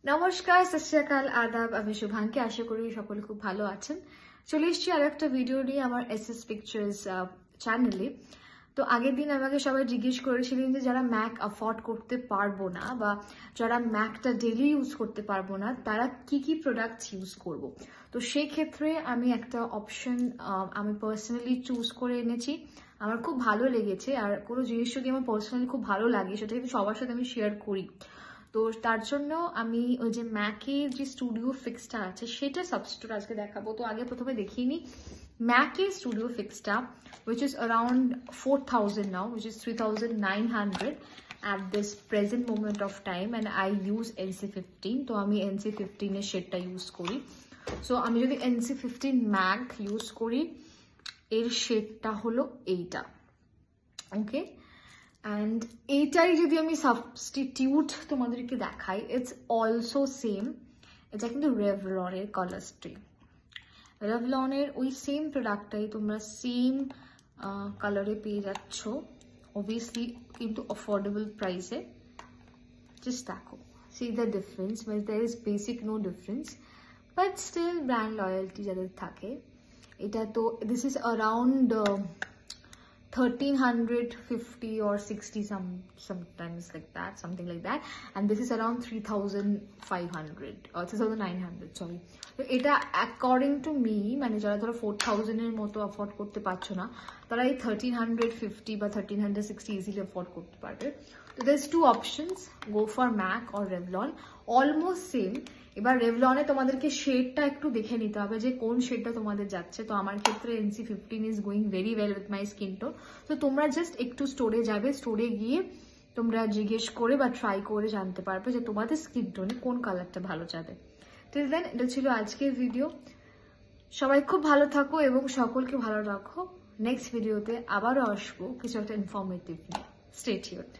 নমস্কার, সত শ্রী আকাল, আদাব। আমি শুভাঙ্কি, আশা করি সকলে খুব ভালো আছেন। চলে এসেছি আর একটা ভিডিও নিয়ে আমার এসএস পিকচার্স চ্যানেলে। তো আগের দিন আমাকে সবাই জিজ্ঞেস করেছিলেন যে যারা ম্যাক অ্যাফোর্ড করতে পারবো না বা যারা ম্যাকটা ডেলি ইউজ করতে পারবো না তারা কি কি প্রোডাক্টস ইউজ করব। তো সেই ক্ষেত্রে আমি একটা অপশন আমি পার্সোনালি চুজ করে এনেছি। আমার খুব ভালো লেগেছে, আর কোনো জিনিস যদি আমার পার্সোনালি খুব ভালো লাগে সেটা কিন্তু সবার সাথে আমি শেয়ার করি। তো তার জন্য আমি ওই যে ম্যাকের যে স্টুডিও ফিক্সটা আছে সেটা সাবস্টিটিউট আজকে দেখাবো। তো আগে প্রথমে দেখিয়ে নিই ম্যাকের studio ফিক্সটা, which is around 4,000 now, which is 3,900 at this present moment of time, and I use NC15. তো আমি NC15 এর শেডটা ইউজ করি। সো আমি যদি NC15 ম্যাক ইউজ করি, এর শেডটা হলো এইটা, ওকে। অ্যান্ড এইটাই যদি আমি সাবস্টিটিউট তোমাদেরকে দেখাই, ইটস অলসো সেম। এটা কিন্তু রেভলনের কালার স্ট্রি। রেভলনের ওই সেম প্রোডাক্টটাই তোমরা সেম কালারে পেয়ে যাচ্ছ, অবভিয়াসলি কিন্তু অফোর্ডেবল প্রাইসে। জাস্ট দেখো, see the difference, but there is basic no difference, but still brand loyalty যাদের থাকে। এটা তো this is around 1,350 or 60 sometimes like that, something like that, and this is around 3,500 or 3,900, sorry. তো এটা according to me, মানে যারা ধরো 4,000 এর মতো অ্যাফোর্ড করতে পারছো না তারা এই 1,350 বা 1,360 ইজিলি অ্যাফোর্ড করতে পারবে। তো there's two options, go for MAC or Revlon, almost same। এবার রেভলনে তোমাদেরকে শেডটা একটু দেখে নিতে হবে যে কোন শেডটা তোমাদের যাচ্ছে। তো আমার ক্ষেত্রে NC15 is going very well with my skin tone. তো তোমরা জাস্ট একটু স্টোরে যাবে, স্টোরে গিয়ে তোমরা জিজ্ঞেস করে বা ট্রাই করে জানতে পারবে যে তোমাদের স্কিন টোনে কোন কালারটা ভালো যাবে। টিল দেন, এটা ছিল আজকের ভিডিও। সবাই খুব ভালো থাকো এবং সকলকে ভালো রাখো। নেক্সট ভিডিওতে আবারও আসবো কিছু একটা ইনফরমেটিভ নিয়ে। Stay tuned.